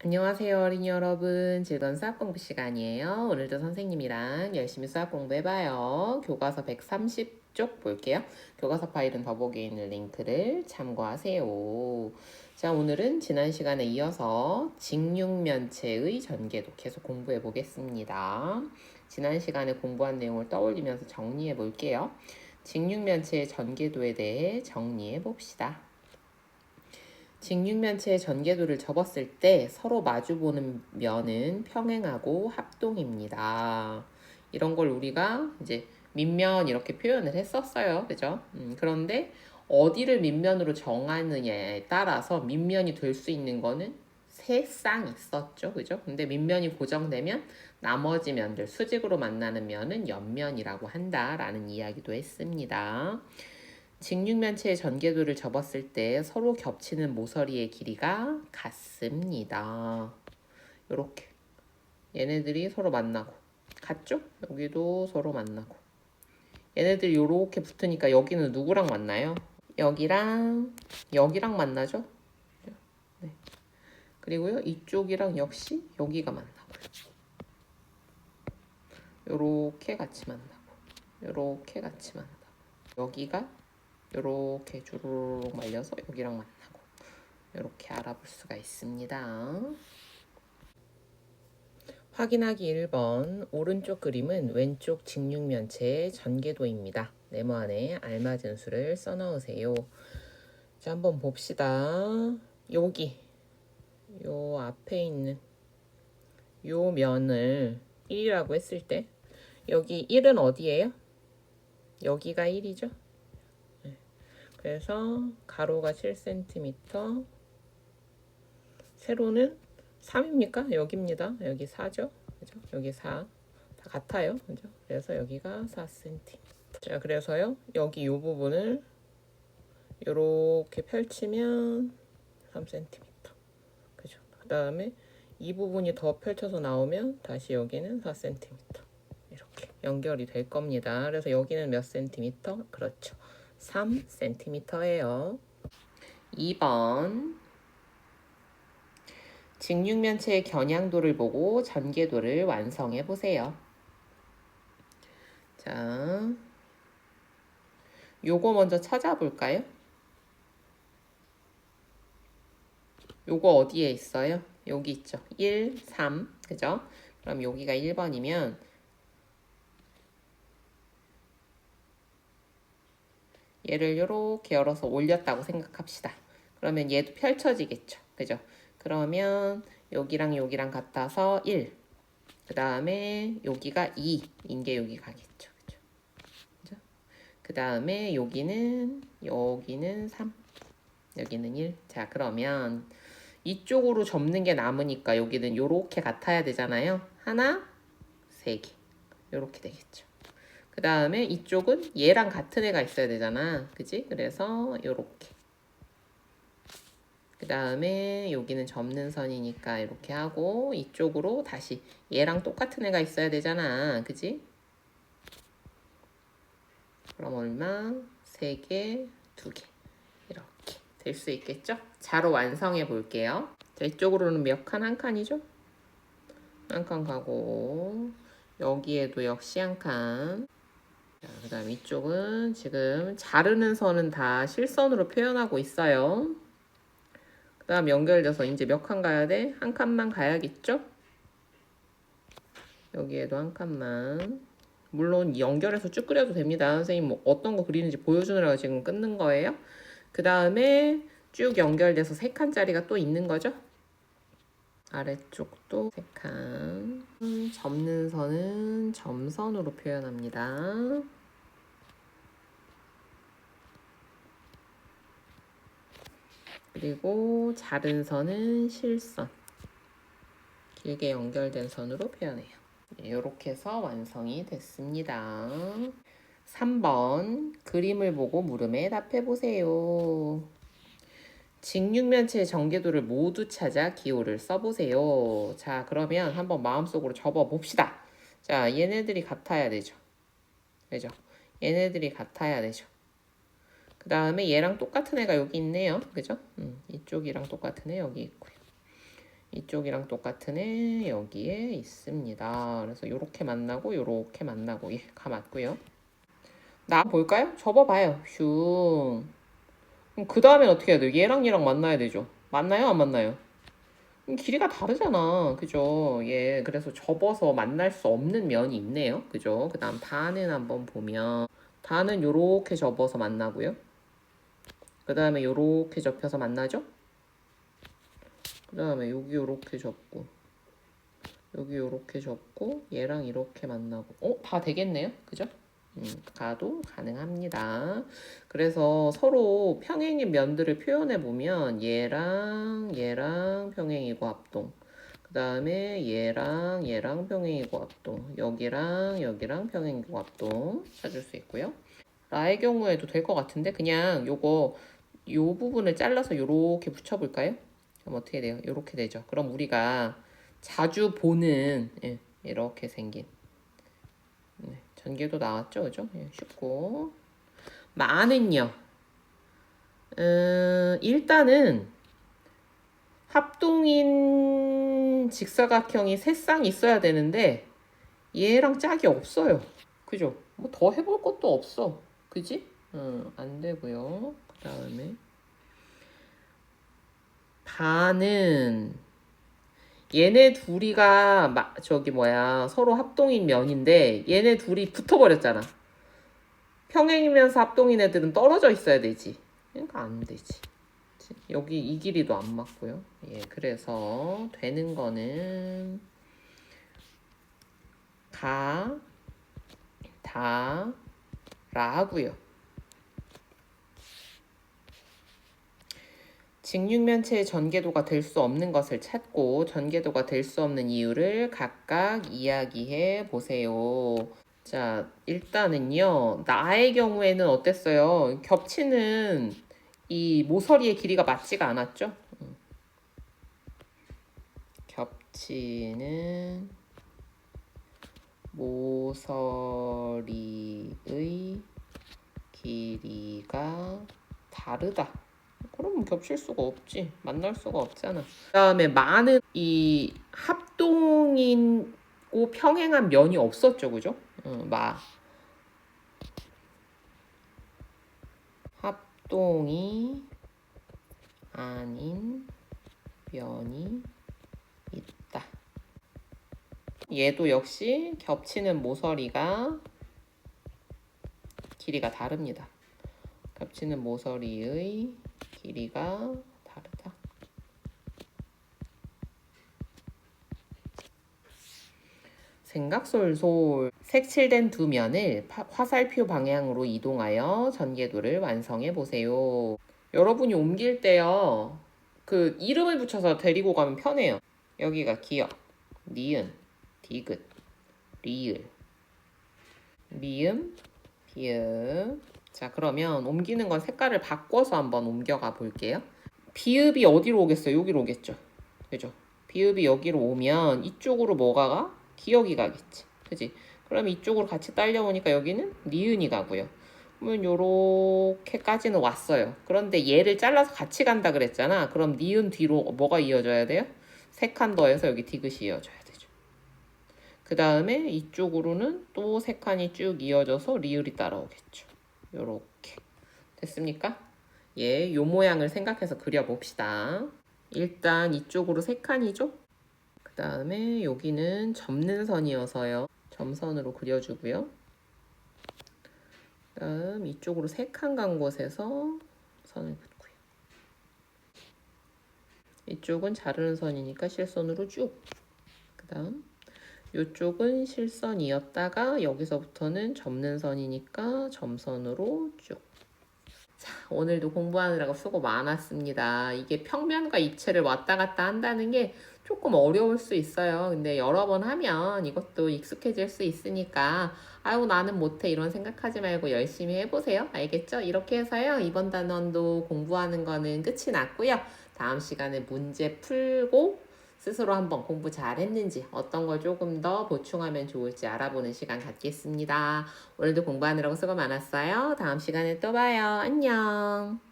안녕하세요, 어린이 여러분. 즐거운 수학 공부 시간이에요. 오늘도 선생님이랑 열심히 수학 공부해봐요. 교과서 130쪽 볼게요. 교과서 파일은 더보기에 있는 링크를 참고하세요. 자, 오늘은 지난 시간에 이어서 직육면체의 전개도 계속 공부해 보겠습니다. 지난 시간에 공부한 내용을 떠올리면서 정리해 볼게요. 직육면체의 전개도에 대해 정리해 봅시다. 직육면체의 전개도를 접었을 때 서로 마주보는 면은 평행하고 합동입니다. 이런 걸 우리가 이제 밑면 이렇게 표현을 했었어요. 그죠? 그런데 어디를 밑면으로 정하느냐에 따라서 밑면이 될 수 있는 거는 세 쌍 있었죠. 그죠? 근데 밑면이 고정되면 나머지 면들, 수직으로 만나는 면은 옆면이라고 한다라는 이야기도 했습니다. 직육면체의 전개도를 접었을 때 서로 겹치는 모서리의 길이가 같습니다. 요렇게 얘네들이 서로 만나고 같죠? 여기도 서로 만나고 얘네들이 요렇게 붙으니까 여기는 누구랑 만나요? 여기랑 만나죠? 네. 그리고요 이쪽이랑 역시 여기가 만나고요. 요렇게 같이 만나고 요렇게 같이 만나고 여기가 요렇게 주르륵 말려서 여기랑 만나고 이렇게 알아볼 수가 있습니다. 확인하기 1번 오른쪽 그림은 왼쪽 직육면체의 전개도입니다. 네모 안에 알맞은 수를 써넣으세요. 자, 한번 봅시다. 여기 요 앞에 있는 요 면을 1이라고 했을 때 여기 1은 어디예요? 여기가 1이죠. 그래서 가로가 7cm, 세로는 3입니까? 여기입니다. 여기 4죠? 그죠? 여기 4. 다 같아요. 그죠? 그래서 여기가 4cm. 자, 그래서요. 여기 이 부분을 이렇게 펼치면 3cm. 그죠? 그다음에 이 부분이 더 펼쳐서 나오면 다시 여기는 4cm. 이렇게 연결이 될 겁니다. 그래서 여기는 몇 cm? 그렇죠. 3cm예요. 2번 직육면체의 겨냥도를 보고 전개도를 완성해 보세요. 자, 요거 먼저 찾아볼까요? 요거 어디에 있어요? 여기 있죠. 1, 3, 그죠? 그럼 여기가 1번이면 얘를 이렇게 열어서 올렸다고 생각합시다. 그러면 얘도 펼쳐지겠죠. 그죠? 그러면 여기랑 여기랑 같아서 1, 그 다음에 여기가 2인 게 여기 가겠죠. 그죠? 그 다음에 여기는 3, 여기는 1. 자, 그러면 이쪽으로 접는 게 남으니까 여기는 요렇게 같아야 되잖아요. 하나, 3개. 요렇게 되겠죠. 그 다음에 이쪽은 얘랑 같은 애가 있어야 되잖아. 그지? 그래서 요렇게. 그 다음에 여기는 접는 선이니까 이렇게 하고 이쪽으로 다시 얘랑 똑같은 애가 있어야 되잖아. 그지? 그럼 얼마? 3개, 2개. 이렇게 될 수 있겠죠? 자로 완성해 볼게요. 자, 이쪽으로는 몇 칸? 한 칸이죠? 한 칸 가고 여기에도 역시 한 칸. 그 다음 이쪽은 지금 자르는 선은 다 실선으로 표현하고 있어요. 그 다음 연결돼서 이제 몇 칸 가야 돼? 한 칸만 가야겠죠? 여기에도 한 칸만. 물론 연결해서 쭉 그려도 됩니다. 선생님 뭐 어떤 거 그리는지 보여주느라고 지금 끊는 거예요. 그 다음에 쭉 연결돼서 3칸짜리가 또 있는 거죠. 아래쪽도 3칸. 접는 선은 점선으로 표현합니다. 그리고 자른 선은 실선. 길게 연결된 선으로 표현해요. 이렇게 해서 완성이 됐습니다. 3번 그림을 보고 물음에 답해보세요. 직육면체의 전개도를 모두 찾아 기호를 써보세요. 자, 그러면 한번 마음속으로 접어봅시다. 자, 얘네들이 같아야 되죠. 그죠? 얘네들이 같아야 되죠. 그 다음에 얘랑 똑같은 애가 여기 있네요. 그죠? 이쪽이랑 똑같은 애 여기 있고요. 이쪽이랑 똑같은 애 여기에 있습니다. 그래서 요렇게 만나고 요렇게 만나고 예, 가 맞고요. 나 볼까요? 접어봐요. 슝. 그럼 그 다음엔 어떻게 해야 돼요? 얘랑 얘랑 만나야 되죠. 만나요? 안 만나요? 길이가 다르잖아. 그죠? 예, 그래서 접어서 만날 수 없는 면이 있네요. 그죠? 그 다음 다는 한번 보면 다는 요렇게 접어서 만나고요. 그 다음에 요렇게 접혀서 만나죠? 그 다음에 여기 요렇게 접고 여기 요렇게 접고 얘랑 이렇게 만나고 다 되겠네요. 그죠? 가도 가능합니다. 그래서 서로 평행의 면들을 표현해 보면 얘랑 얘랑 평행이고 합동. 그 다음에 얘랑 얘랑 평행이고 합동. 여기랑 여기랑 평행이고 합동 찾을 수 있고요. 라의 경우에도 될 것 같은데 그냥 요 부분을 잘라서 요렇게 붙여볼까요? 그럼 어떻게 돼요? 요렇게 되죠. 그럼 우리가 자주 보는 예, 이렇게 생긴 전개도 나왔죠, 그죠? 예, 쉽고 마는요. 일단은 합동인 직사각형이 세 쌍 있어야 되는데 얘랑 짝이 없어요. 그죠? 뭐 더 해볼 것도 없어. 그지? 안 되고요. 그 다음에 반은 얘네 둘이가 저기 뭐야 서로 합동인 면인데 얘네 둘이 붙어버렸잖아. 평행이면서 합동인 애들은 떨어져 있어야 되지. 그러니까 안 되지. 여기 이 길이도 안 맞고요. 예, 그래서 되는 거는 가, 다, 라고요. 직육면체의 전개도가 될 수 없는 것을 찾고 전개도가 될 수 없는 이유를 각각 이야기해 보세요. 자, 일단은요. 나의 경우에는 어땠어요? 겹치는 이 모서리의 길이가 맞지가 않았죠? 겹치는 모서리의 길이가 다르다. 그러면 겹칠 수가 없지. 만날 수가 없잖아. 그 다음에 많은 이 합동이고 평행한 면이 없었죠. 그죠? 합동이 아닌 면이 있다. 얘도 역시 겹치는 모서리가 길이가 다릅니다. 겹치는 모서리의 길이가 다르다. 생각솔솔 색칠된 두 면을 화살표 방향으로 이동하여 전개도를 완성해 보세요. 여러분이 옮길 때요. 그 이름을 붙여서 데리고 가면 편해요. 여기가 기역, 니은, 디귿, 리을, 미음, 비읍. 자, 그러면 옮기는 건 색깔을 바꿔서 한번 옮겨가 볼게요. 비읍이 어디로 오겠어요? 여기로 오겠죠. 그죠? 비읍이 여기로 오면 이쪽으로 뭐가 가? 기역이 가겠지. 그지? 그럼 이쪽으로 같이 딸려오니까 여기는 니은이 가고요. 그러면 요렇게까지는 왔어요. 그런데 얘를 잘라서 같이 간다 그랬잖아. 그럼 니은 뒤로 뭐가 이어져야 돼요? 세 칸 더해서 여기 디귿이 이어져야 되죠. 그 다음에 이쪽으로는 또 세 칸이 쭉 이어져서 리을이 따라오겠죠. 요렇게. 됐습니까? 예, 요 모양을 생각해서 그려봅시다. 일단 이쪽으로 세 칸이죠? 그 다음에 여기는 접는 선이어서요. 점선으로 그려주고요. 그 다음 이쪽으로 세 칸 간 곳에서 선을 긋고요. 이쪽은 자르는 선이니까 실선으로 쭉. 그 다음 이쪽은 실선이었다가 여기서부터는 접는 선이니까 점선으로 쭉. 자, 오늘도 공부하느라고 수고 많았습니다. 이게 평면과 입체를 왔다 갔다 한다는 게 조금 어려울 수 있어요. 근데 여러 번 하면 이것도 익숙해질 수 있으니까 아유 나는 못해 이런 생각하지 말고 열심히 해보세요. 알겠죠? 이렇게 해서요. 이번 단원도 공부하는 거는 끝이 났고요. 다음 시간에 문제 풀고 스스로 한번 공부 잘했는지 어떤 걸 조금 더 보충하면 좋을지 알아보는 시간 갖겠습니다. 오늘도 공부하느라고 수고 많았어요. 다음 시간에 또 봐요. 안녕.